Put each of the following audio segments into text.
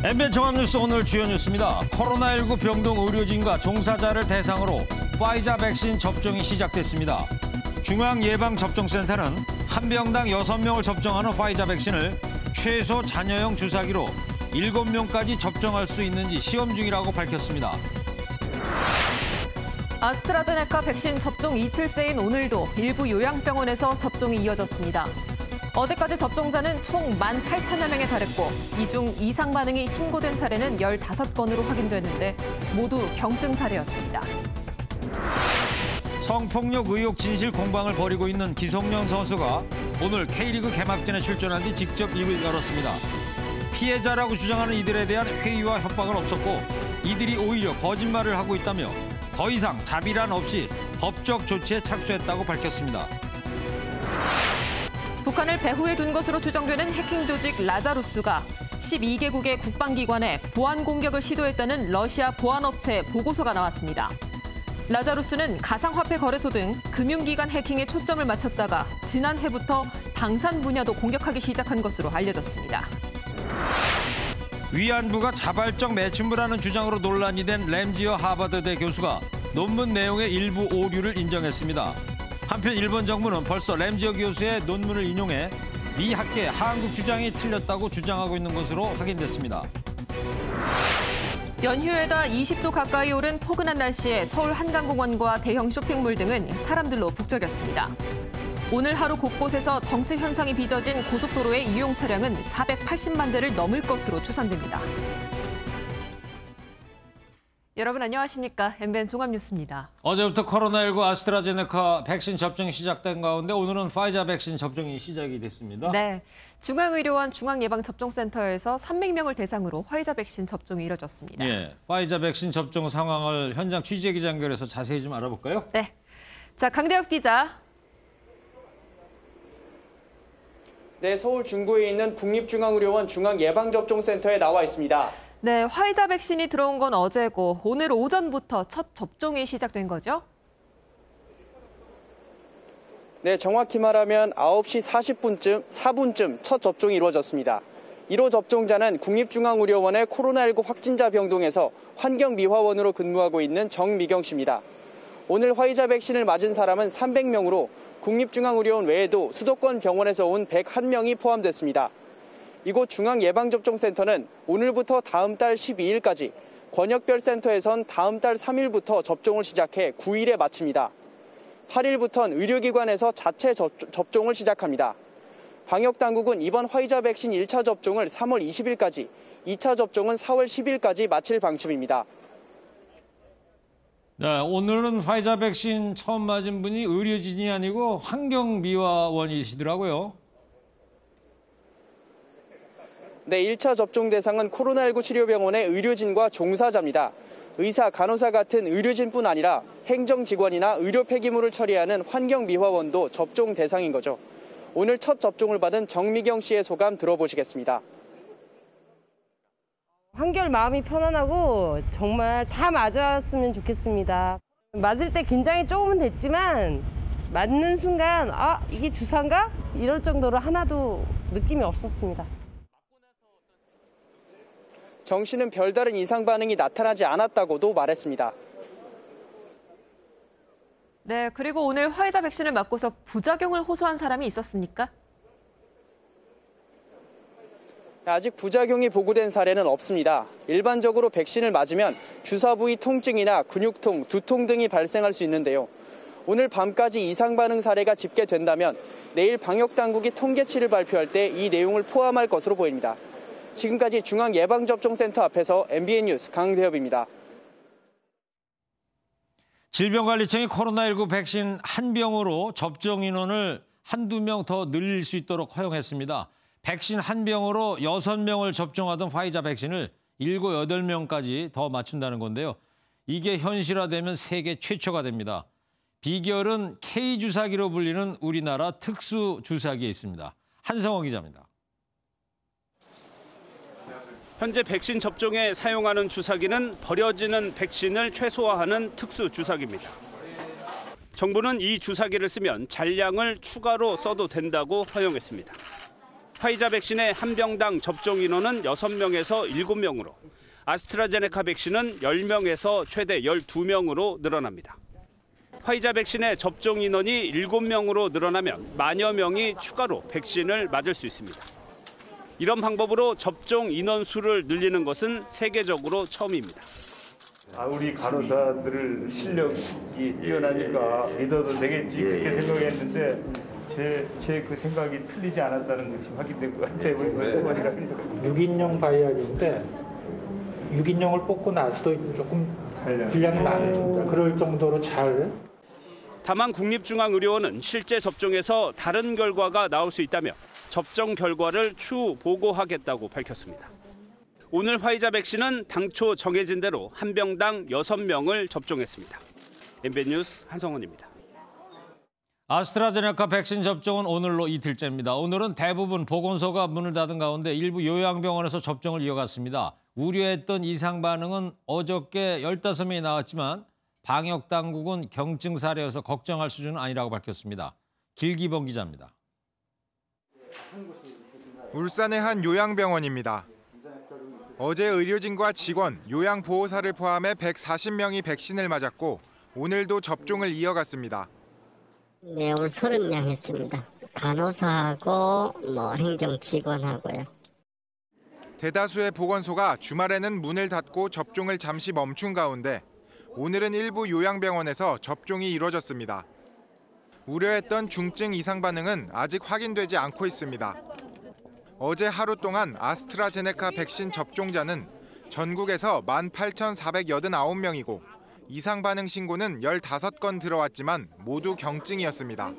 MBN 종합뉴스 오늘 주요 뉴스입니다. 코로나19 병동 의료진과 종사자를 대상으로 화이자 백신 접종이 시작됐습니다. 중앙예방접종센터는 한 병당 6명을 접종하는 화이자 백신을 최소 잔여형 주사기로 7명까지 접종할 수 있는지 시험 중이라고 밝혔습니다. 아스트라제네카 백신 접종 이틀째인 오늘도 일부 요양병원에서 접종이 이어졌습니다. 어제까지 접종자는 총 18,000여 명에 달했고 이 중 이상 반응이 신고된 사례는 15건으로 확인됐는데 모두 경증 사례였습니다. 성폭력 의혹 진실 공방을 벌이고 있는 기성용 선수가 오늘 K리그 개막전에 출전한 뒤 직접 입을 열었습니다. 피해자라고 주장하는 이들에 대한 회의와 협박은 없었고 이들이 오히려 거짓말을 하고 있다며 더 이상 자비란 없이 법적 조치에 착수했다고 밝혔습니다. 북한을 배후에 둔 것으로 추정되는 해킹 조직 라자루스가 12개국의 국방기관에 보안 공격을 시도했다는 러시아 보안업체 보고서가 나왔습니다. 라자루스는 가상화폐 거래소 등 금융기관 해킹에 초점을 맞췄다가 지난해부터 방산 분야도 공격하기 시작한 것으로 알려졌습니다. 위안부가 자발적 매춘부라는 주장으로 논란이 된 램지어 하버드대 교수가 논문 내용의 일부 오류를 인정했습니다. 한편 일본 정부는 벌써 램지어 교수의 논문을 인용해 미 학계 한국 주장이 틀렸다고 주장하고 있는 것으로 확인됐습니다. 연휴에다 20도 가까이 오른 포근한 날씨에 서울 한강공원과 대형 쇼핑몰 등은 사람들로 북적였습니다. 오늘 하루 곳곳에서 정체 현상이 빚어진 고속도로의 이용 차량은 480만 대를 넘을 것으로 추산됩니다. 여러분 안녕하십니까? MBN 종합뉴스입니다. 어제부터 코로나19 아스트라제네카 백신 접종이 시작된 가운데 오늘은 화이자 백신 접종이 시작이 됐습니다. 네, 중앙의료원 중앙예방접종센터에서 300명을 대상으로 화이자 백신 접종이 이뤄졌습니다. 예, 화이자 백신 접종 상황을 현장 취재기자 연결해서 자세히 좀 알아볼까요? 네, 자 강대엽 기자. 네, 서울 중구에 있는 국립중앙의료원 중앙예방접종센터에 나와 있습니다. 네, 화이자 백신이 들어온 건 어제고 오늘 오전부터 첫 접종이 시작된 거죠? 네, 정확히 말하면 9시 4분쯤 첫 접종이 이루어졌습니다. 1호 접종자는 국립중앙의료원의 코로나19 확진자 병동에서 환경미화원으로 근무하고 있는 정미경 씨입니다. 오늘 화이자 백신을 맞은 사람은 300명으로 국립중앙의료원 외에도 수도권 병원에서 온 101명이 포함됐습니다. 이곳 중앙예방접종센터는 오늘부터 다음 달 12일까지, 권역별 센터에선 다음 달 3일부터 접종을 시작해 9일에 마칩니다. 8일부터는 의료기관에서 자체 접종을 시작합니다. 방역당국은 이번 화이자 백신 1차 접종을 3월 20일까지, 2차 접종은 4월 10일까지 마칠 방침입니다. 네, 오늘은 화이자 백신 처음 맞은 분이 의료진이 아니고 환경미화원이시더라고요. 네, 1차 접종 대상은 코로나19 치료병원의 의료진과 종사자입니다. 의사, 간호사 같은 의료진뿐 아니라 행정직원이나 의료 폐기물을 처리하는 환경미화원도 접종 대상인 거죠. 오늘 첫 접종을 받은 정미경 씨의 소감 들어보시겠습니다. 한결 마음이 편안하고 정말 다 맞았으면 좋겠습니다. 맞을 때 긴장이 조금은 됐지만 맞는 순간 이게 주사인가? 이럴 정도로 하나도 느낌이 없었습니다. 정 씨는 별다른 이상 반응이 나타나지 않았다고도 말했습니다. 네, 그리고 오늘 화이자 백신을 맞고서 부작용을 호소한 사람이 있었습니까? 아직 부작용이 보고된 사례는 없습니다. 일반적으로 백신을 맞으면 주사 부위 통증이나 근육통, 두통 등이 발생할 수 있는데요. 오늘 밤까지 이상 반응 사례가 집계된다면 내일 방역당국이 통계치를 발표할 때 이 내용을 포함할 것으로 보입니다. 지금까지 중앙예방접종센터 앞에서 MBN 뉴스 강대엽입니다. 질병관리청이 코로나19 백신 한 병으로 접종 인원을 한두 명 더 늘릴 수 있도록 허용했습니다. 백신 한 병으로 6명을 접종하던 화이자 백신을 7, 8명까지 더 맞춘다는 건데요. 이게 현실화되면 세계 최초가 됩니다. 비결은 K주사기로 불리는 우리나라 특수주사기에 있습니다. 한성호 기자입니다. 현재 백신 접종에 사용하는 주사기는 버려지는 백신을 최소화하는 특수주사기입니다. 정부는 이 주사기를 쓰면 잔량을 추가로 써도 된다고 허용했습니다. 화이자 백신의 한 병당 접종 인원은 6명에서 7명으로, 아스트라제네카 백신은 10명에서 최대 12명으로 늘어납니다. 화이자 백신의 접종 인원이 7명으로 늘어나면 만여 명이 추가로 백신을 맞을 수 있습니다. 이런 방법으로 접종 인원 수를 늘리는 것은 세계적으로 처음입니다. 우리 간호사들 실력이 뛰어나니까 믿어도 되겠지 그렇게 생각했는데 제 그 생각이 틀리지 않았다는 것이 확인된 것 같아요. 6인용 바이알인데 6인용을 뽑고 나서도 조금 분량이 많은 그럴 정도로 잘. 다만 국립중앙의료원은 실제 접종에서 다른 결과가 나올 수 있다며 접종 결과를 추후 보고하겠다고 밝혔습니다. 오늘 화이자 백신은 당초 정해진 대로 한 병당 6명을 접종했습니다. MBN 뉴스 한성원입니다. 아스트라제네카 백신 접종은 오늘로 이틀째입니다. 오늘은 대부분 보건소가 문을 닫은 가운데 일부 요양병원에서 접종을 이어갔습니다. 우려했던 이상 반응은 어저께 15명이 나왔지만 방역당국은 경증 사례여서 걱정할 수준은 아니라고 밝혔습니다. 길기범 기자입니다. 울산의 한 요양병원입니다. 어제 의료진과 직원, 요양보호사를 포함해 140명이 백신을 맞았고 오늘도 접종을 이어갔습니다. 네, 오늘 30명 했습니다. 간호사하고 행정 직원하고요. 대다수의 보건소가 주말에는 문을 닫고 접종을 잠시 멈춘 가운데 오늘은 일부 요양병원에서 접종이 이루어졌습니다. 우려했던 중증 이상 반응은 아직 확인되지 않고 있습니다. 어제 하루 동안 아스트라제네카 백신 접종자는 전국에서 18,489명이고 이상 반응 신고는 15건 들어왔지만 모두 경증이었습니다.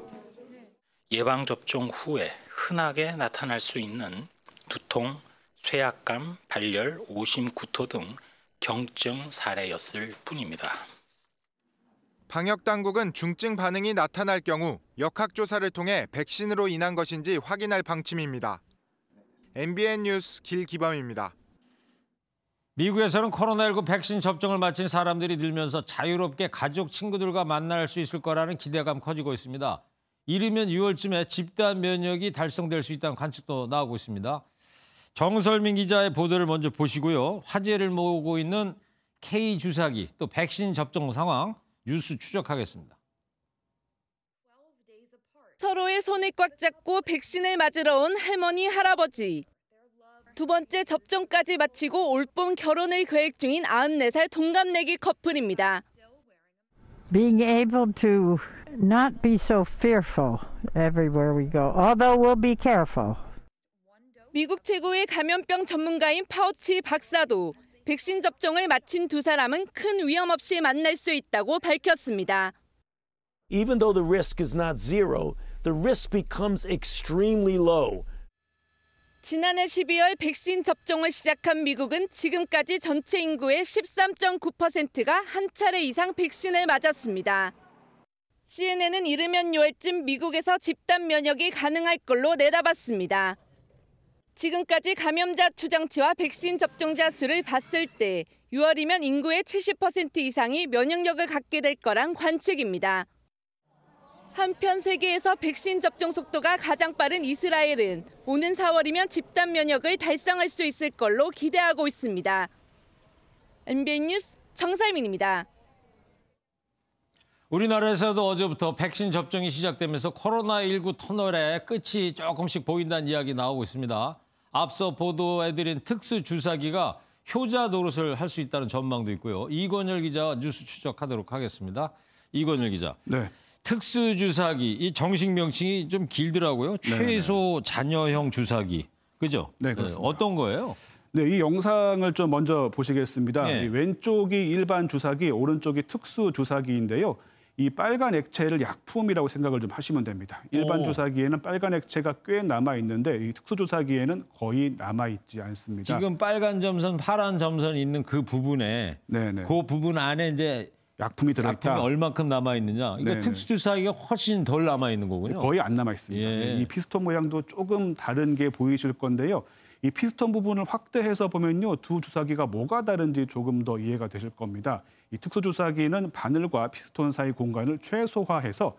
예방접종 후에 흔하게 나타날 수 있는 두통, 쇠약감, 발열, 오심, 구토 등 경증 사례였을 뿐입니다. 방역당국은 중증 반응이 나타날 경우 역학조사를 통해 백신으로 인한 것인지 확인할 방침입니다. MBN 뉴스 길기범입니다. 미국에서는 코로나19 백신 접종을 마친 사람들이 늘면서 자유롭게 가족, 친구들과 만날 수 있을 거라는 기대감 커지고 있습니다. 이르면 6월쯤에 집단 면역이 달성될 수 있다는 관측도 나오고 있습니다. 정설민 기자의 보도를 먼저 보시고요. 화제를 모으고 있는 K주사기, 또 백신 접종 상황 뉴스 추적하겠습니다. 서로의 손을 꽉 잡고 백신을 맞으러 온 할머니, 할아버지. 두 번째 접종까지 마치고 올봄 결혼을 계획 중인 94살 동갑내기 커플입니다. Being able to not be so fearful everywhere we go, although we'll be careful. 미국 최고의 감염병 전문가인 파우치 박사도 백신 접종을 마친 두 사람은 큰 위험 없이 만날 수 있다고 밝혔습니다. Even though the risk is not zero, the risk becomes extremely low. 지난해 12월 백신 접종을 시작한 미국은 지금까지 전체 인구의 13.9%가 한 차례 이상 백신을 맞았습니다. CNN은 이르면 6월쯤 미국에서 집단 면역이 가능할 걸로 내다봤습니다. 지금까지 감염자 추정치와 백신 접종자 수를 봤을 때 6월이면 인구의 70% 이상이 면역력을 갖게 될 거란 관측입니다. 한편 세계에서 백신 접종 속도가 가장 빠른 이스라엘은 오는 4월이면 집단 면역을 달성할 수 있을 걸로 기대하고 있습니다. MBN 뉴스 정설민입니다. 우리나라에서도 어제부터 백신 접종이 시작되면서 코로나19 터널의 끝이 조금씩 보인다는 이야기 나오고 있습니다. 앞서 보도해드린 특수주사기가 효자 노릇을 할 수 있다는 전망도 있고요. 이권열 기자와 뉴스 추적하도록 하겠습니다. 이권열 기자. 네. 특수주사기, 이 정식 명칭이 좀 길더라고요. 최소 잔여형 주사기. 그죠? 네, 그렇습니다. 어떤 거예요? 네, 이 영상을 좀 먼저 보시겠습니다. 네. 이 왼쪽이 일반 주사기, 오른쪽이 특수주사기인데요. 이 빨간 액체를 약품이라고 생각을 좀 하시면 됩니다. 일반 주사기에는 빨간 액체가 꽤 남아있는데 이 특수주사기에는 거의 남아있지 않습니다. 지금 빨간 점선, 파란 점선이 있는 그 부분에 그 부분 안에 이제 약품이 들어있다. 약품이 얼마큼 남아있느냐. 그러니까 특수주사기가 훨씬 덜 남아있는 거군요. 거의 안 남아있습니다. 예. 이 피스톤 모양도 조금 다른 게 보이실 건데요. 이 피스톤 부분을 확대해서 보면요. 두 주사기가 뭐가 다른지 조금 더 이해가 되실 겁니다. 이 특수주사기는 바늘과 피스톤 사이 공간을 최소화해서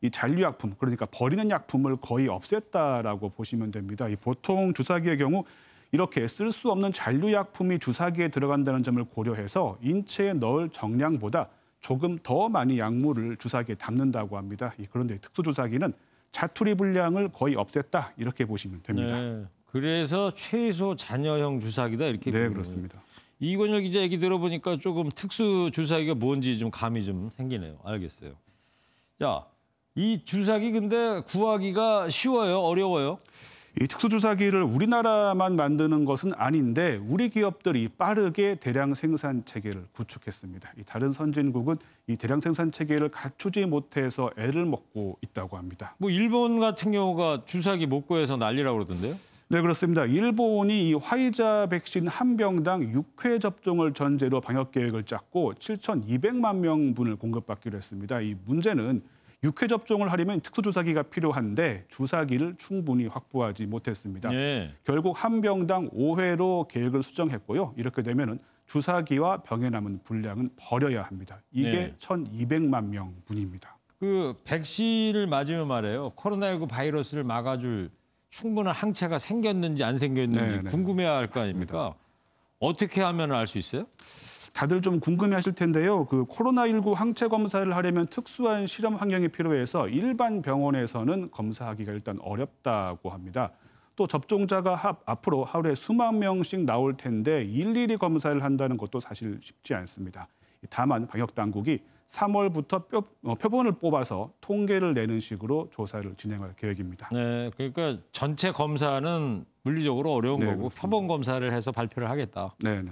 이 잔류약품, 그러니까 버리는 약품을 거의 없앴다라고 보시면 됩니다. 이 보통 주사기의 경우 이렇게 쓸 수 없는 잔류약품이 주사기에 들어간다는 점을 고려해서 인체에 넣을 정량보다 조금 더 많이 약물을 주사기에 담는다고 합니다. 그런데 특수주사기는 자투리 분량을 거의 없앴다 이렇게 보시면 됩니다. 네, 그래서 최소 잔여형 주사기다 이렇게. 네, 그렇습니다. 이건열 기자 얘기 들어보니까 조금 특수주사기가 뭔지 좀 감이 좀 생기네요. 알겠어요. 자, 이 주사기 근데 구하기가 쉬워요? 어려워요? 이 특수주사기를 우리나라만 만드는 것은 아닌데 우리 기업들이 빠르게 대량 생산 체계를 구축했습니다. 다른 선진국은 이 대량 생산 체계를 갖추지 못해서 애를 먹고 있다고 합니다. 뭐 일본 같은 경우가 주사기 못 구해서 난리라고 그러던데요? 네, 그렇습니다. 일본이 이 화이자 백신 한 병당 6회 접종을 전제로 방역 계획을 짰고 7,200만 명분을 공급받기로 했습니다. 이 문제는 6회 접종을 하려면 특수주사기가 필요한데 주사기를 충분히 확보하지 못했습니다. 예. 결국 한 병당 5회로 계획을 수정했고요. 이렇게 되면 주사기와 병에 남은 분량은 버려야 합니다. 이게 네. 1,200만 명분입니다. 그 백신을 맞으면 말이에요. 코로나19 바이러스를 막아줄 충분한 항체가 생겼는지 안 생겼는지 네네. 궁금해할 거 아닙니까? 맞습니다. 어떻게 하면 알 수 있어요? 다들 좀 궁금해하실 텐데요. 그 코로나19 항체 검사를 하려면 특수한 실험 환경이 필요해서 일반 병원에서는 검사하기가 일단 어렵다고 합니다. 또 접종자가 앞으로 하루에 수만 명씩 나올 텐데 일일이 검사를 한다는 것도 사실 쉽지 않습니다. 다만 방역 당국이 3월부터 표본을 뽑아서 통계를 내는 식으로 조사를 진행할 계획입니다. 네, 그러니까 전체 검사는 물리적으로 어려운 네, 거고 그렇습니다. 표본 검사를 해서 발표를 하겠다. 네, 네.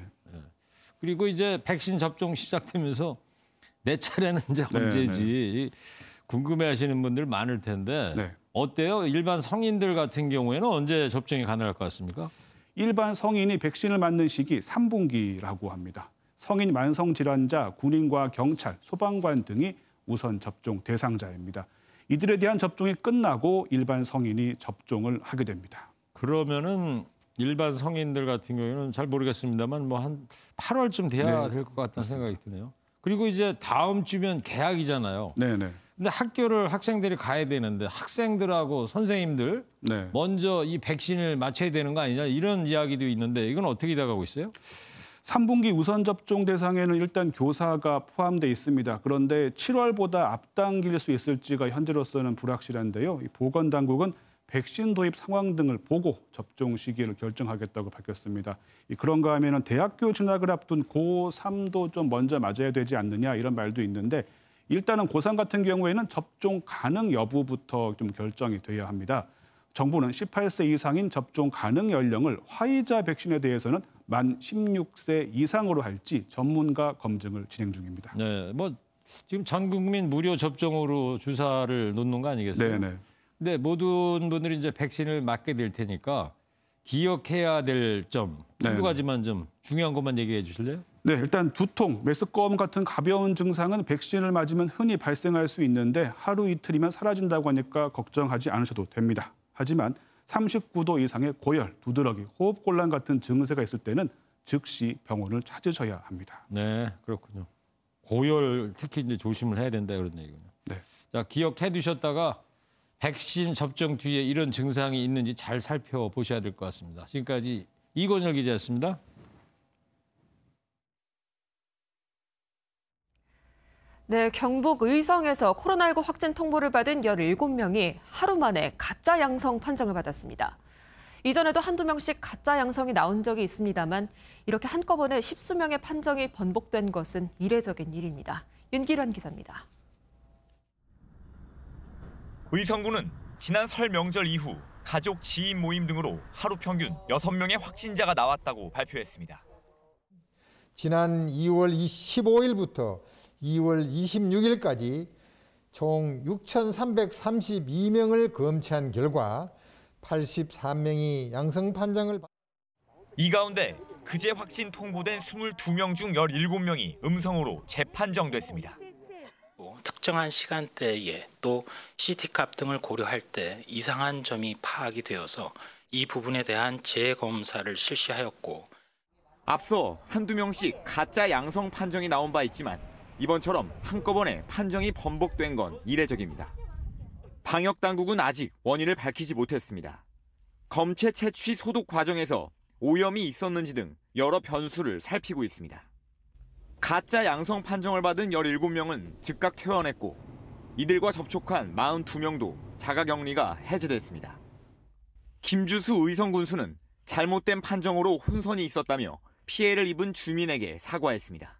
그리고 이제 백신 접종 시작되면서 내 차례는 이제 네, 언제지 궁금해하시는 분들 많을 텐데 네. 어때요? 일반 성인들 같은 경우에는 언제 접종이 가능할 것 같습니까? 일반 성인이 백신을 맞는 시기 3분기라고 합니다. 성인 만성질환자, 군인과 경찰, 소방관 등이 우선 접종 대상자입니다. 이들에 대한 접종이 끝나고 일반 성인이 접종을 하게 됩니다. 그러면은 일반 성인들 같은 경우에는 잘 모르겠습니다만 뭐 한 8월쯤 돼야 될 것 같다는 생각이 드네요. 그리고 이제 다음 주면 개학이잖아요. 네네. 근데 학교를 학생들이 가야 되는데 학생들하고 선생님들 네. 먼저 이 백신을 맞춰야 되는 거 아니냐 이런 이야기도 있는데 이건 어떻게 돼가고 있어요? 3분기 우선 접종 대상에는 일단 교사가 포함돼 있습니다. 그런데 7월보다 앞당길 수 있을지가 현재로서는 불확실한데요. 이 보건당국은 백신 도입 상황 등을 보고 접종 시기를 결정하겠다고 밝혔습니다. 그런가 하면 대학교 진학을 앞둔 고3도 좀 먼저 맞아야 되지 않느냐 이런 말도 있는데 일단은 고3 같은 경우에는 접종 가능 여부부터 좀 결정이 돼야 합니다. 정부는 18세 이상인 접종 가능 연령을 화이자 백신에 대해서는 만 16세 이상으로 할지 전문가 검증을 진행 중입니다. 네, 뭐 지금 전 국민 무료 접종으로 주사를 놓는 거 아니겠어요? 네. 근데 모든 분들이 이제 백신을 맞게 될 테니까 기억해야 될 점 한두 가지만 좀 중요한 것만 얘기해 주실래요? 네, 일단 두통, 메스꺼움 같은 가벼운 증상은 백신을 맞으면 흔히 발생할 수 있는데 하루 이틀이면 사라진다고 하니까 걱정하지 않으셔도 됩니다. 하지만 39도 이상의 고열, 두드러기, 호흡곤란 같은 증세가 있을 때는 즉시 병원을 찾으셔야 합니다. 네, 그렇군요. 고열 특히 이제 조심을 해야 된다 그런 얘기군요. 네. 자, 기억해 두셨다가 백신 접종 뒤에 이런 증상이 있는지 잘 살펴보셔야 될 것 같습니다. 지금까지 이건열 기자였습니다. 네, 경북 의성에서 코로나19 확진 통보를 받은 17명이 하루 만에 가짜 양성 판정을 받았습니다. 이전에도 한두 명씩 가짜 양성이 나온 적이 있습니다만 이렇게 한꺼번에 10수명의 판정이 번복된 것은 이례적인 일입니다. 윤기란 기자입니다. 의성군은 지난 설 명절 이후 가족, 지인 모임 등으로 하루 평균 6명의 확진자가 나왔다고 발표했습니다. 지난 2월 15일부터 2월 26일까지 총 6,332명을 검체한 결과 83명이 양성 판정을 이 가운데 그제 확진 통보된 22명 중 17명이 음성으로 재판정됐습니다. 특정한 시간대에 또 CT값 등을 고려할 때 이상한 점이 파악이 되어서 이 부분에 대한 재검사를 실시하였고 앞서 한두 명씩 가짜 양성 판정이 나온 바 있지만 이번처럼 한꺼번에 판정이 번복된 건 이례적입니다. 방역 당국은 아직 원인을 밝히지 못했습니다. 검체 채취 소독 과정에서 오염이 있었는지 등 여러 변수를 살피고 있습니다. 가짜 양성 판정을 받은 17명은 즉각 퇴원했고 이들과 접촉한 42명도 자가격리가 해제됐습니다. 김주수 의성군수는 잘못된 판정으로 혼선이 있었다며 피해를 입은 주민에게 사과했습니다.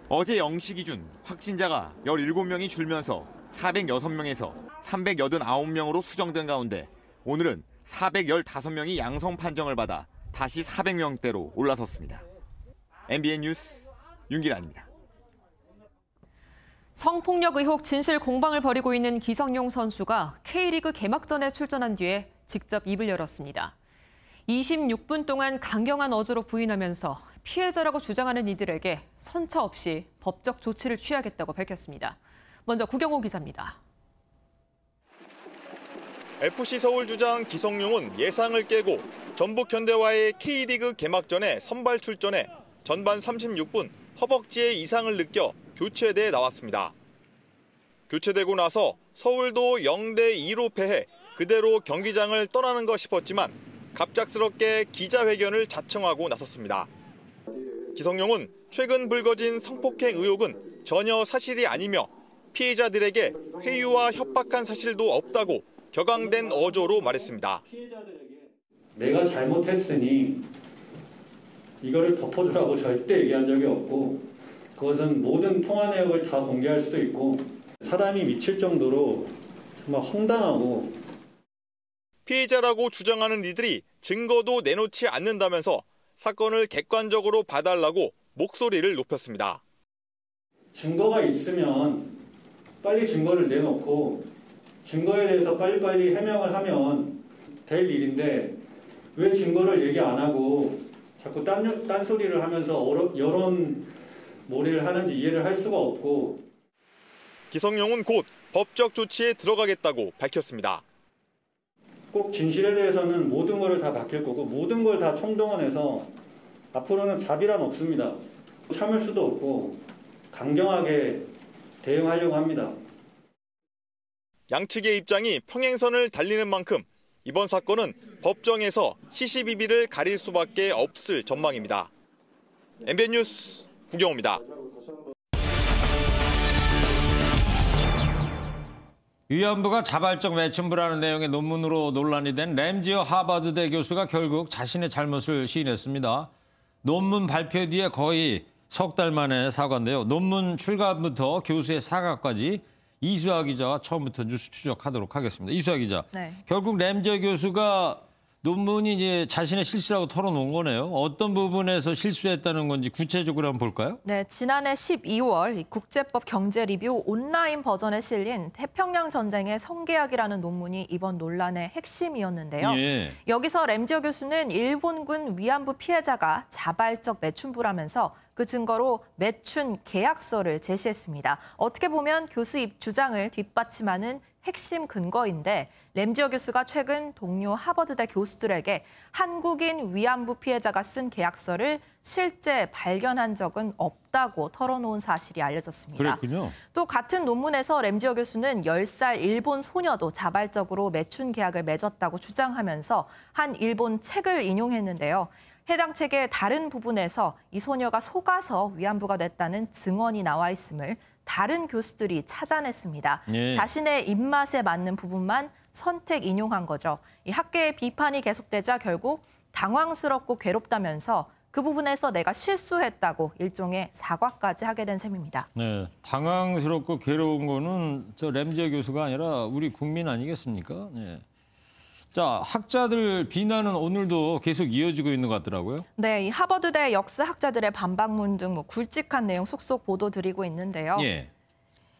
어제 0시 기준 확진자가 17명이 줄면서 406명에서 389명으로 수정된 가운데 오늘은 415명이 양성 판정을 받아 다시 400명대로 올라섰습니다. MBN 뉴스 윤기란입니다. 성폭력 의혹 진실 공방을 벌이고 있는 기성용 선수가 K리그 개막전에 출전한 뒤에 직접 입을 열었습니다. 26분 동안 강경한 어조로 부인하면서 피해자라고 주장하는 이들에게 선처 없이 법적 조치를 취하겠다고 밝혔습니다. 먼저 구경호 기자입니다. FC 서울 주장 기성용은 예상을 깨고 전북 현대와의 K리그 개막전에 선발 출전해 전반 36분 허벅지에 이상을 느껴 교체대에 나왔습니다. 교체되고 나서 서울도 0대2로 패해 그대로 경기장을 떠나는 것 싶었지만 갑작스럽게 기자회견을 자청하고 나섰습니다. 기성용은 최근 불거진 성폭행 의혹은 전혀 사실이 아니며 피해자들에게 회유와 협박한 사실도 없다고 격앙된 어조로 말했습니다. 내가 잘못했으니 이거를 덮어주라고 절대 얘기한 적이 없고 그것은 모든 통화 내역을 다 공개할 수도 있고 사람이 미칠 정도로 정말 황당하고 피해자라고 주장하는 이들이 증거도 내놓지 않는다면서 사건을 객관적으로 봐달라고 목소리를 높였습니다. 증거가 있으면 빨리 증거를 내놓고 증거에 대해서 빨리빨리 해명을 하면 될 일인데 왜 증거를 얘기 안 하고 자꾸 딴소리를 하면서 여론 몰이를 하는지 이해를 할 수가 없고. 기성용은 곧 법적 조치에 들어가겠다고 밝혔습니다. 꼭 진실에 대해서는 모든 걸 다 밝힐 거고 모든 걸 다 총동원해서 앞으로는 자비란 없습니다. 참을 수도 없고 강경하게 대응하려고 합니다. 양측의 입장이 평행선을 달리는 만큼 이번 사건은 법정에서 시시비비를 가릴 수밖에 없을 전망입니다. MBN 뉴스 구경호입니다. 위안부가 자발적 매춘부라는 내용의 논문으로 논란이 된 램지어 하버드대 교수가 결국 자신의 잘못을 시인했습니다. 논문 발표 뒤에 거의 석 달 만에 사과인데요. 논문 출간부터 교수의 사과까지 이수아 기자와 처음부터 뉴스 추적하도록 하겠습니다. 이수아 기자, 네. 결국 램지어 교수가 논문이 이제 자신의 실수라고 털어놓은 거네요. 어떤 부분에서 실수했다는 건지 구체적으로 한번 볼까요? 네, 지난해 12월 국제법 경제 리뷰 온라인 버전에 실린 태평양 전쟁의 성계약이라는 논문이 이번 논란의 핵심이었는데요. 예. 여기서 램지어 교수는 일본군 위안부 피해자가 자발적 매춘부라면서 그 증거로 매춘 계약서를 제시했습니다. 어떻게 보면 교수 주장을 뒷받침하는 핵심 근거인데 램지어 교수가 최근 동료 하버드대 교수들에게 한국인 위안부 피해자가 쓴 계약서를 실제 발견한 적은 없다고 털어놓은 사실이 알려졌습니다. 그랬군요. 또 같은 논문에서 램지어 교수는 10살 일본 소녀도 자발적으로 매춘 계약을 맺었다고 주장하면서 한 일본 책을 인용했는데요. 해당 책의 다른 부분에서 이 소녀가 속아서 위안부가 됐다는 증언이 나와 있음을 다른 교수들이 찾아냈습니다. 예. 자신의 입맛에 맞는 부분만 선택 인용한 거죠. 이 학계의 비판이 계속되자 결국 당황스럽고 괴롭다면서 그 부분에서 내가 실수했다고 일종의 사과까지 하게 된 셈입니다. 네, 당황스럽고 괴로운 거는 저 램지어 교수가 아니라 우리 국민 아니겠습니까? 네. 자, 학자들 비난은 오늘도 계속 이어지고 있는 것 같더라고요. 네, 이 하버드대 역사학자들의 반박문 등 굵직한 내용 속속 보도 드리고 있는데요. 예.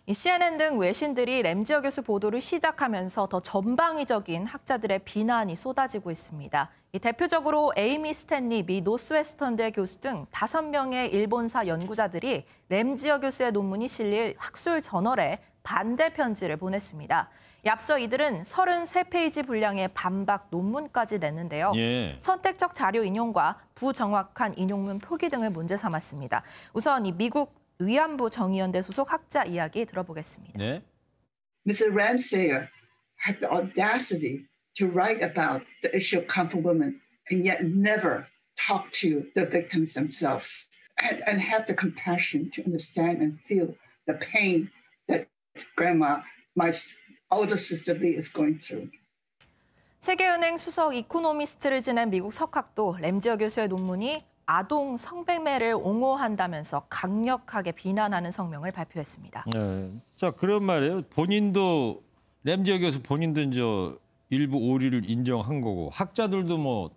이 CNN 등 외신들이 램지어 교수 보도를 시작하면서 더 전방위적인 학자들의 비난이 쏟아지고 있습니다. 이 대표적으로 에이미 스탠리 미 노스웨스턴대 교수 등 5명의 일본사 연구자들이 램지어 교수의 논문이 실릴 학술 저널에 반대 편지를 보냈습니다. 앞서 이들은 33페이지 분량의 반박 논문까지 냈는데요. 예. 선택적 자료 인용과 부정확한 인용문 표기 등을 문제 삼았습니다. 우선 이 미국 위안부 정의연대 소속 학자 이야기 들어보겠습니다. 네. Mr. Ramsayer had the audacity to write about the issue of comfort women and yet never talk to the victims themselves and have the compassion to understand and feel the pain that grandma, my older sister Lee, is going through. 세계은행 수석 이코노미스트를 지낸 미국 석학도 램지어 교수의 논문이 아동 성매매를 옹호한다면서 강력하게 비난하는 성명을 발표했습니다. 네. 자, 그런 말이에요. 본인도 램지어 교수 본인도 이제 일부 오류를 인정한 거고 학자들도 뭐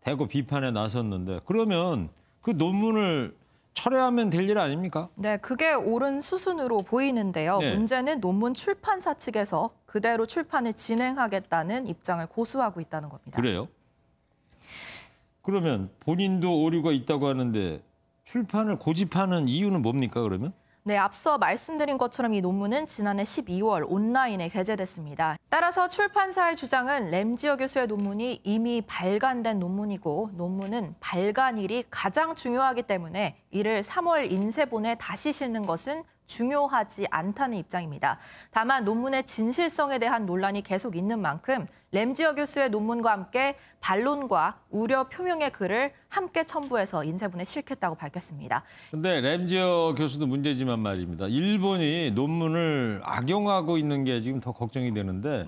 대거 비판에 나섰는데 그러면 그 논문을 철회하면 될 일 아닙니까? 네, 그게 옳은 수순으로 보이는데요. 네. 문제는 논문 출판사 측에서 그대로 출판을 진행하겠다는 입장을 고수하고 있다는 겁니다. 그래요? 그러면 본인도 오류가 있다고 하는데 출판을 고집하는 이유는 뭡니까 그러면? 네, 앞서 말씀드린 것처럼 이 논문은 지난해 12월 온라인에 게재됐습니다. 따라서 출판사의 주장은 램지어 교수의 논문이 이미 발간된 논문이고 논문은 발간일이 가장 중요하기 때문에 이를 3월 인쇄본에 다시 실는 것은 중요하지 않다는 입장입니다. 다만 논문의 진실성에 대한 논란이 계속 있는 만큼 램지어 교수의 논문과 함께 반론과 우려 표명의 글을 함께 첨부해서 인쇄본에 실겠다고 밝혔습니다. 근데 램지어 교수도 문제지만 말입니다. 일본이 논문을 악용하고 있는 게 지금 더 걱정이 되는데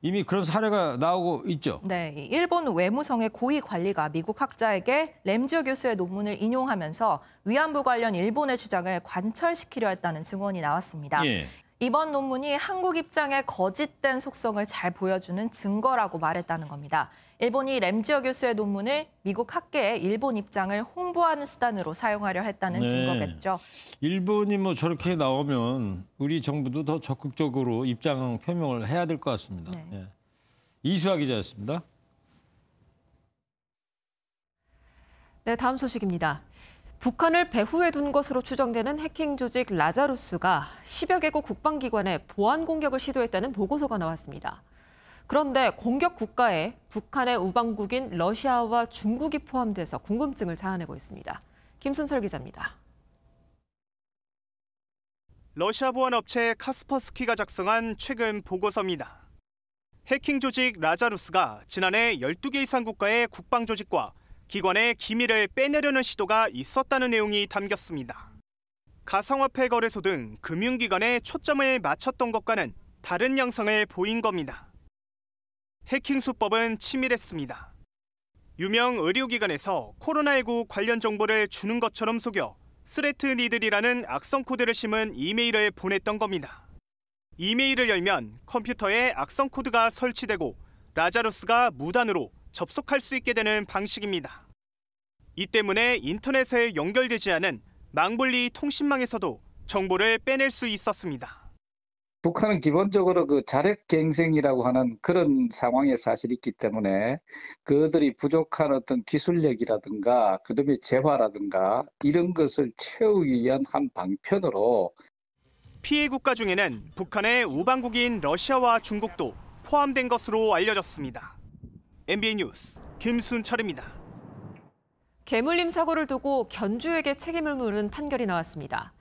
이미 그런 사례가 나오고 있죠. 네, 일본 외무성의 고위 관리가 미국 학자에게 램지어 교수의 논문을 인용하면서 위안부 관련 일본의 주장을 관철시키려 했다는 증언이 나왔습니다. 예. 이번 논문이 한국 입장의 거짓된 속성을 잘 보여주는 증거라고 말했다는 겁니다. 일본이 램지어 교수의 논문을 미국 학계의 일본 입장을 홍보하는 수단으로 사용하려 했다는 증거겠죠. 일본이 뭐 저렇게 나오면 우리 정부도 더 적극적으로 입장 표명을 해야 될 것 같습니다. 예. 이수아 기자였습니다. 네, 다음 소식입니다. 북한을 배후에 둔 것으로 추정되는 해킹 조직 라자루스가 10여 개국 국방기관에 보안 공격을 시도했다는 보고서가 나왔습니다. 그런데 공격 국가에 북한의 우방국인 러시아와 중국이 포함돼서 궁금증을 자아내고 있습니다. 김순설 기자입니다. 러시아 보안업체 카스퍼스키가 작성한 최근 보고서입니다. 해킹 조직 라자루스가 지난해 12개 이상 국가의 국방조직과 기관의 기밀을 빼내려는 시도가 있었다는 내용이 담겼습니다. 가상화폐 거래소 등 금융기관에 초점을 맞췄던 것과는 다른 양상을 보인 겁니다. 해킹 수법은 치밀했습니다. 유명 의료기관에서 코로나19 관련 정보를 주는 것처럼 속여 스레트니들이라는 악성 코드를 심은 이메일을 보냈던 겁니다. 이메일을 열면 컴퓨터에 악성 코드가 설치되고 라자루스가 무단으로 접속할 수 있게 되는 방식입니다. 이 때문에 인터넷에 연결되지 않은 망블리 통신망에서도 정보를 빼낼 수 있었습니다. 북한은 기본적으로 그 자력갱생이라고 하는 그런 상황에 사실 있기 때문에 그들이 부족한 어떤 기술력이라든가 그다음에 재화라든가 이런 것을 채우기 위한 한 방편으로 피해 국가 중에는 북한의 우방국인 러시아와 중국도 포함된 것으로 알려졌습니다. MBN 뉴스 김순철입니다. 개물림 사고를 두고 견주에게 책임을 물은 판결이 나왔습니다.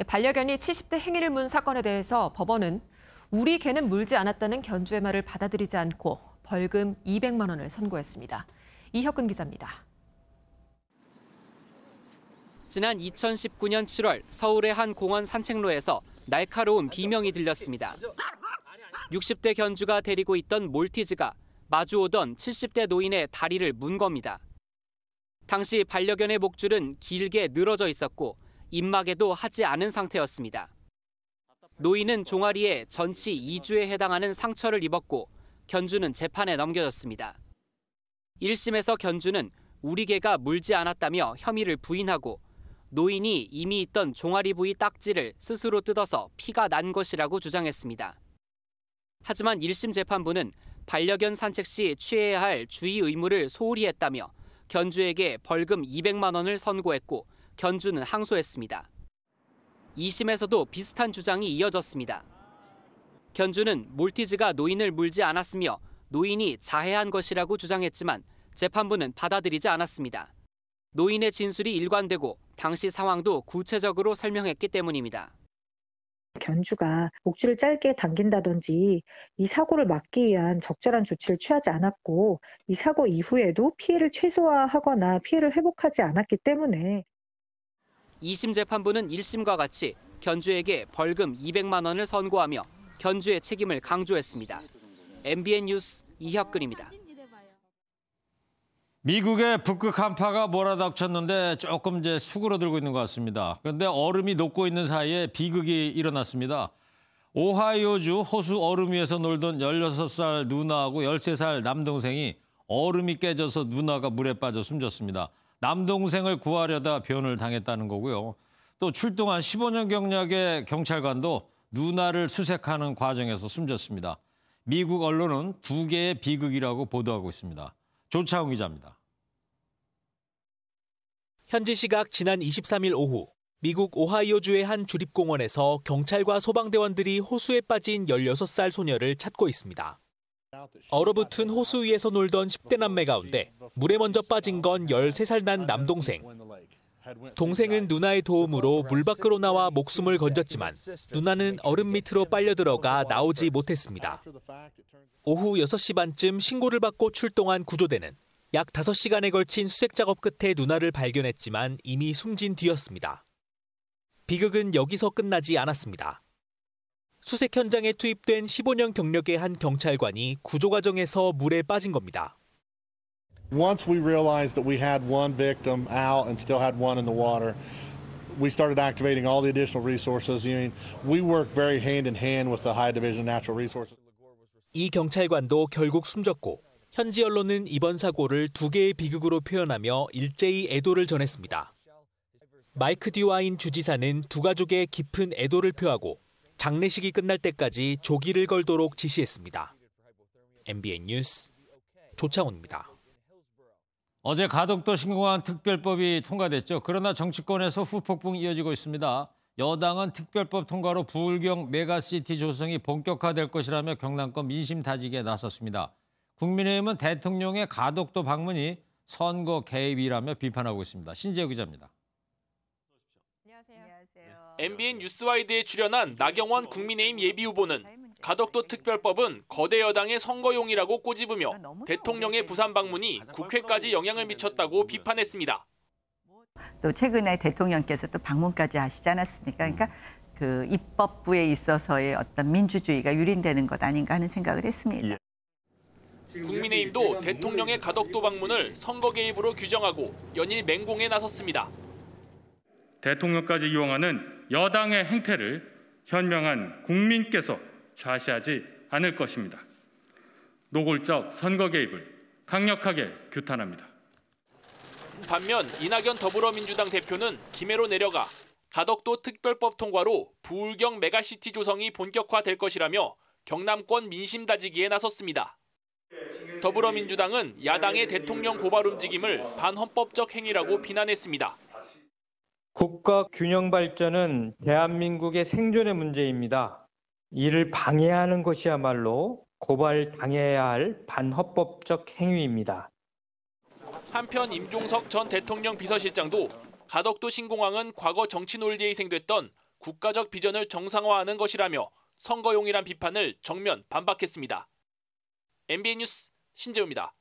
반려견이 70대 행위를 문 사건에 대해서 법원은 우리 개는 물지 않았다는 견주의 말을 받아들이지 않고 벌금 200만 원을 선고했습니다. 이혁근 기자입니다. 지난 2019년 7월 서울의 한 공원 산책로에서 날카로운 비명이 들렸습니다. 60대 견주가 데리고 있던 몰티즈가 마주오던 70대 노인의 다리를 문 겁니다. 당시 반려견의 목줄은 길게 늘어져 있었고 입마개도 하지 않은 상태였습니다. 노인은 종아리에 전치 2주에 해당하는 상처를 입었고 견주는 재판에 넘겨졌습니다. 1심에서 견주는 우리 개가 물지 않았다며 혐의를 부인하고 노인이 이미 있던 종아리 부위 딱지를 스스로 뜯어서 피가 난 것이라고 주장했습니다. 하지만 1심 재판부는 반려견 산책 시 취해야 할 주의 의무를 소홀히 했다며 견주에게 벌금 200만 원을 선고했고 견주는 항소했습니다. 2심에서도 비슷한 주장이 이어졌습니다. 견주는 몰티즈가 노인을 물지 않았으며 노인이 자해한 것이라고 주장했지만 재판부는 받아들이지 않았습니다. 노인의 진술이 일관되고 당시 상황도 구체적으로 설명했기 때문입니다. 견주가 목줄을 짧게 당긴다든지 이 사고를 막기 위한 적절한 조치를 취하지 않았고 이 사고 이후에도 피해를 최소화하거나 피해를 회복하지 않았기 때문에 2심 재판부는 1심과 같이 견주에게 벌금 200만 원을 선고하며 견주의 책임을 강조했습니다. MBN 뉴스 이혁근입니다. 미국의 북극 한파가 몰아닥쳤는데 조금 이제 수그러들고 있는 것 같습니다. 그런데 얼음이 녹고 있는 사이에 비극이 일어났습니다. 오하이오주 호수 얼음 위에서 놀던 16살 누나하고 13살 남동생이 얼음이 깨져서 누나가 물에 빠져 숨졌습니다. 남동생을 구하려다 변을 당했다는 거고요. 또 출동한 15년 경력의 경찰관도 누나를 수색하는 과정에서 숨졌습니다. 미국 언론은 2개의 비극이라고 보도하고 있습니다. 조차웅 기자입니다. 현지 시각 지난 23일 오후 미국 오하이오주의 한 주립공원에서 경찰과 소방대원들이 호수에 빠진 16살 소녀를 찾고 있습니다. 얼어붙은 호수 위에서 놀던 10대 남매 가운데 물에 먼저 빠진 건 13살 난 남동생. 동생은 누나의 도움으로 물 밖으로 나와 목숨을 건졌지만 누나는 얼음 밑으로 빨려 들어가 나오지 못했습니다. 오후 6시 반쯤 신고를 받고 출동한 구조대는 약 5시간에 걸친 수색 작업 끝에 누나를 발견했지만 이미 숨진 뒤였습니다. 비극은 여기서 끝나지 않았습니다. 수색 현장에 투입된 15년 경력의 한 경찰관이 구조 과정에서 물에 빠진 겁니다. Once we realized that we had one victim out and still had one in the water, we started activating all the additional resources. We work very hand in hand with the High Division Natural Resources. 이 경찰관도 결국 숨졌고 현지 언론은 이번 사고를 2개의 비극으로 표현하며 일제히 애도를 전했습니다. 마이크 듀와인 주지사는 두 가족의 깊은 애도를 표하고 장례식이 끝날 때까지 조기를 걸도록 지시했습니다. MBN 뉴스 조창훈입니다. 어제 가덕도 신공항 특별법이 통과됐죠. 그러나 정치권에서 후폭풍이 이어지고 있습니다. 여당은 특별법 통과로 부울경 메가시티 조성이 본격화될 것이라며 경남권 민심 다지기에 나섰습니다. 국민의힘은 대통령의 가덕도 방문이 선거 개입이라며 비판하고 있습니다. 신재우 기자입니다. MBN 뉴스와이드에 출연한 나경원 국민의힘 예비후보는 가덕도 특별법은 거대 여당의 선거용이라고 꼬집으며 대통령의 부산 방문이 국회까지 영향을 미쳤다고 비판했습니다. 또 최근에 대통령께서 또 방문까지 하시지 않았습니까? 그러니까 그 입법부에 있어서의 어떤 민주주의가 유린되는 것 아닌가 하는 생각을 했습니다. 국민의힘도 대통령의 가덕도 방문을 선거 개입으로 규정하고 연일 맹공에 나섰습니다. 대통령까지 이용하는 여당의 행태를 현명한 국민께서 좌시하지 않을 것입니다. 노골적 선거 개입을 강력하게 규탄합니다. 반면 이낙연 더불어민주당 대표는 김해로 내려가 가덕도 특별법 통과로 부울경 메가시티 조성이 본격화될 것이라며 경남권 민심 다지기에 나섰습니다. 더불어민주당은 야당의 대통령 고발 움직임을 반헌법적 행위라고 비난했습니다. 국가 균형 발전은 대한민국의 생존의 문제입니다. 이를 방해하는 것이야말로 고발당해야 할 반헌법적 행위입니다. 한편 임종석 전 대통령 비서실장도 가덕도 신공항은 과거 정치 논리에 희생됐던 국가적 비전을 정상화하는 것이라며 선거용이란 비판을 정면 반박했습니다. MBN 뉴스 신재우입니다.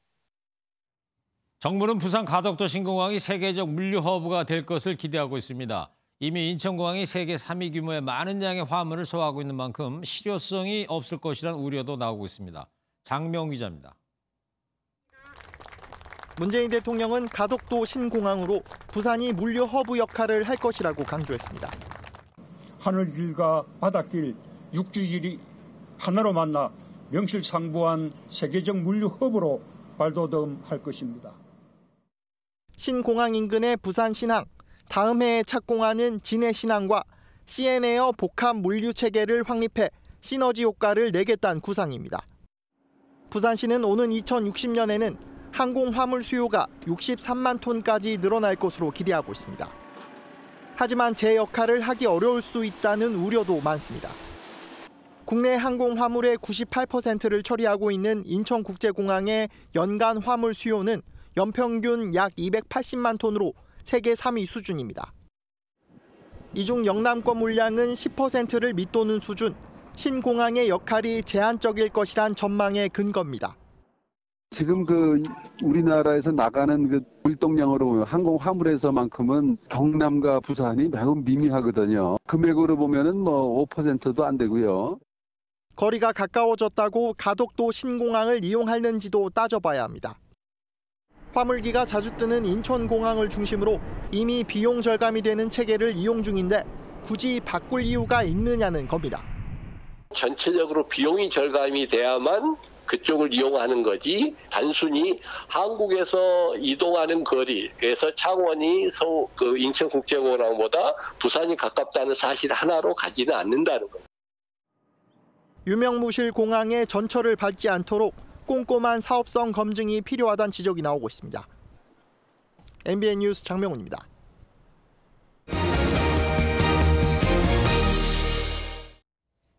정부는 부산 가덕도 신공항이 세계적 물류 허브가 될 것을 기대하고 있습니다. 이미 인천공항이 세계 3위 규모의 많은 양의 화물을 소화하고 있는 만큼 실효성이 없을 것이라는 우려도 나오고 있습니다. 장명 기자입니다. 문재인 대통령은 가덕도 신공항으로 부산이 물류 허브 역할을 할 것이라고 강조했습니다. 하늘길과 바닷길, 육지길이 하나로 만나 명실상부한 세계적 물류 허브로 발돋움할 것입니다. 신공항 인근의 부산신항, 다음 해에 착공하는 진해신항과 CN에어 복합 물류 체계를 확립해 시너지 효과를 내겠다는 구상입니다. 부산시는 오는 2060년에는 항공 화물 수요가 63만 톤까지 늘어날 것으로 기대하고 있습니다. 하지만 제 역할을 하기 어려울 수도 있다는 우려도 많습니다. 국내 항공 화물의 98%를 처리하고 있는 인천국제공항의 연간 화물 수요는 연평균 약 280만 톤으로 세계 3위 수준입니다. 이 중 영남권 물량은 10%를 밑도는 수준, 신공항의 역할이 제한적일 것이란 전망의 근거입니다. 지금 우리나라에서 나가는 물동량으로 보면 항공 화물에서만큼은 경남과 부산이 매우 미미하거든요. 금액으로 보면은 5%도 안 되고요. 거리가 가까워졌다고 가덕도 신공항을 이용하는지도 따져봐야 합니다. 화물기가 자주 뜨는 인천공항을 중심으로 이미 비용 절감이 되는 체계를 이용 중인데 굳이 바꿀 이유가 있느냐는 겁니다. 전체적으로 비용이 절감이 돼야만 그쪽을 이용하는 거지 단순히 한국에서 이동하는 거리, 그래서 창원이 인천국제공항보다 부산이 가깝다는 사실 하나로 가지는 않는다는 거예요. 유명무실 공항의 전철을 밟지 않도록 꼼꼼한 사업성 검증이 필요하다는 지적이 나오고 있습니다. MBN 뉴스 장명훈입니다.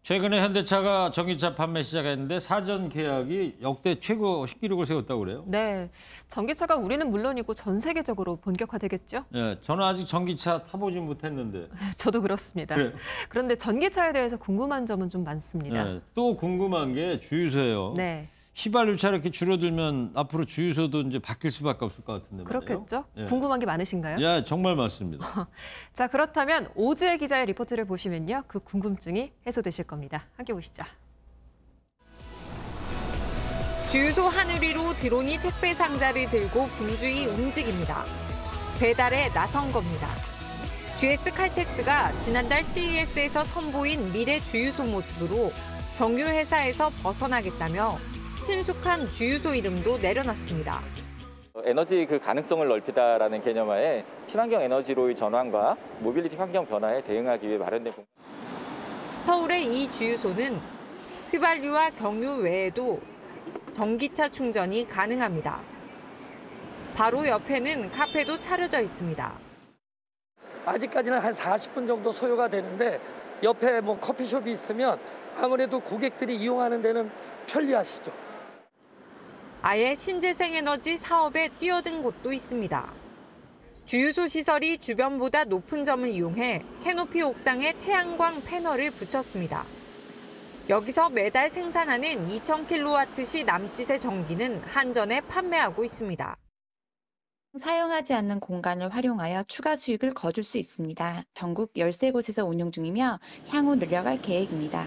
최근에 현대차가 전기차 판매 시작했는데 사전 계약이 역대 최고 신기록을 세웠다고 그래요? 네, 전기차가 우리는 물론이고 전 세계적으로 본격화되겠죠? 네, 저는 아직 전기차 타보진 못했는데. 저도 그렇습니다. 그래요? 그런데 전기차에 대해서 궁금한 점은 좀 많습니다. 네, 또 궁금한 게 주유소예요. 네. 휘발유차 이렇게 줄어들면 앞으로 주유소도 이제 바뀔 수밖에 없을 것 같은데. 그렇겠죠? 예. 궁금한 게 많으신가요? 예, 정말 많습니다. 자, 그렇다면 오지혜 기자의 리포트를 보시면요. 그 궁금증이 해소되실 겁니다. 함께 보시죠. 주유소 하늘 위로 드론이 택배 상자를 들고 분주히 움직입니다. 배달에 나선 겁니다. GS 칼텍스가 지난달 CES에서 선보인 미래 주유소 모습으로 정유 회사에서 벗어나겠다며 친숙한 주유소 이름도 내려놨습니다. 에너지 가능성을 넓히다라는 개념하에 친환경 에너지로의 전환과 모빌리티 환경 변화에 대응하기 위해 마련된 공간. 서울의 이 주유소는 휘발유와 경유 외에도 전기차 충전이 가능합니다. 바로 옆에는 카페도 차려져 있습니다. 아직까지는 한 40분 정도 소요가 되는데 옆에 커피숍이 있으면 아무래도 고객들이 이용하는 데는 편리하시죠. 아예 신재생에너지 사업에 뛰어든 곳도 있습니다. 주유소 시설이 주변보다 높은 점을 이용해 캐노피 옥상에 태양광 패널을 붙였습니다. 여기서 매달 생산하는 2,000kW시 남짓의 전기는 한전에 판매하고 있습니다. 사용하지 않는 공간을 활용하여 추가 수익을 거둘 수 있습니다. 전국 13곳에서 운영 중이며 향후 늘려갈 계획입니다.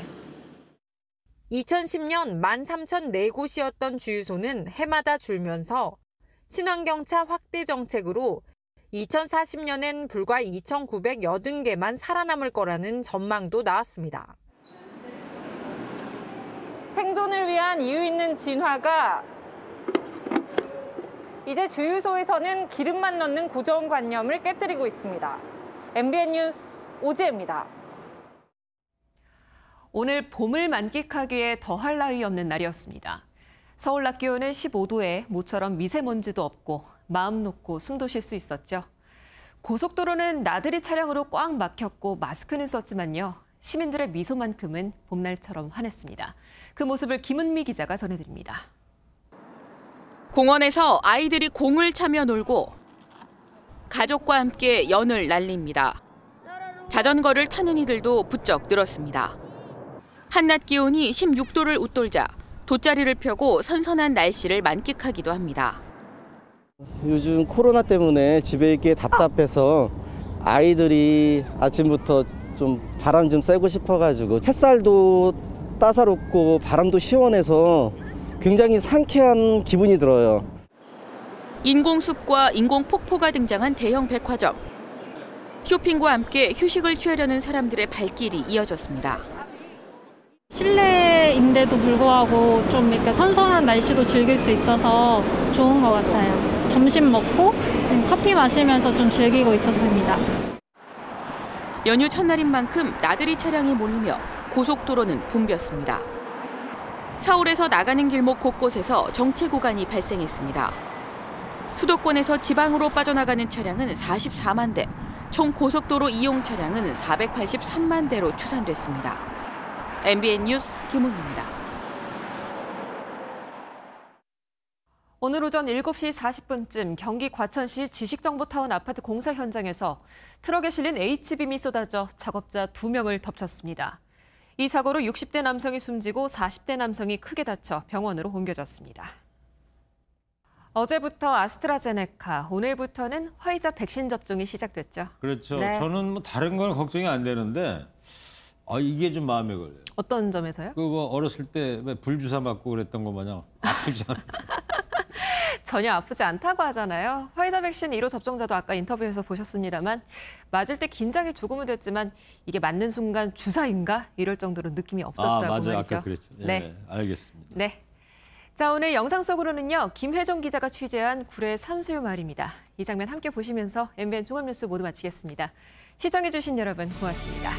2010년 13,004곳이었던 주유소는 해마다 줄면서 친환경차 확대 정책으로 2040년엔 불과 2,980개만 살아남을 거라는 전망도 나왔습니다. 생존을 위한 이유 있는 진화가 이제 주유소에서는 기름만 넣는 고정관념을 깨뜨리고 있습니다. MBN 뉴스 오지혜입니다. 오늘 봄을 만끽하기에 더할 나위 없는 날이었습니다. 서울 낮 기온은 15도에 모처럼 미세먼지도 없고 마음 놓고 숨도 쉴 수 있었죠. 고속도로는 나들이 차량으로 꽉 막혔고 마스크는 썼지만요. 시민들의 미소만큼은 봄날처럼 환했습니다. 그 모습을 김은미 기자가 전해드립니다. 공원에서 아이들이 공을 차며 놀고 가족과 함께 연을 날립니다. 자전거를 타는 이들도 부쩍 늘었습니다. 한낮 기온이 16도를 웃돌자 돗자리를 펴고 선선한 날씨를 만끽하기도 합니다. 요즘 코로나 때문에 집에 있기에 답답해서 아이들이 아침부터 좀 바람 좀 쐬고 싶어가지고 햇살도 따사롭고 바람도 시원해서 굉장히 상쾌한 기분이 들어요. 인공숲과 인공폭포가 등장한 대형 백화점. 쇼핑과 함께 휴식을 취하려는 사람들의 발길이 이어졌습니다. 실내인데도 불구하고 좀 이렇게 선선한 날씨도 즐길 수 있어서 좋은 것 같아요. 점심 먹고 커피 마시면서 좀 즐기고 있었습니다. 연휴 첫날인 만큼 나들이 차량이 몰리며 고속도로는 붐볐습니다. 서울에서 나가는 길목 곳곳에서 정체 구간이 발생했습니다. 수도권에서 지방으로 빠져나가는 차량은 44만 대, 총 고속도로 이용 차량은 483만 대로 추산됐습니다. MBN 뉴스 김은미입니다. 오늘 오전 7시 40분쯤 경기 과천시 지식정보타운 아파트 공사 현장에서 트럭에 실린 H빔이 쏟아져 작업자 2명을 덮쳤습니다. 이 사고로 60대 남성이 숨지고 40대 남성이 크게 다쳐 병원으로 옮겨졌습니다. 어제부터 아스트라제네카, 오늘부터는 화이자 백신 접종이 시작됐죠. 그렇죠. 네. 저는 뭐 다른 건 걱정이 안 되는데 이게 좀 마음에 걸려요. 어떤 점에서요? 그 뭐 어렸을 때 왜 불주사 맞고 그랬던 거 마냥 아프지 않아요. 전혀 아프지 않다고 하잖아요. 화이자 백신 1호 접종자도 아까 인터뷰에서 보셨습니다만 맞을 때 긴장이 조금은 됐지만 이게 맞는 순간 주사인가? 이럴 정도로 느낌이 없었다고 맞아요. 말이죠. 아까 그랬죠. 예, 네. 알겠습니다. 네. 자, 오늘 영상 속으로는요. 김혜정 기자가 취재한 구례 산수유 마을입니다. 이 장면 함께 보시면서 MBN 종합뉴스 모두 마치겠습니다. 시청해주신 여러분 고맙습니다.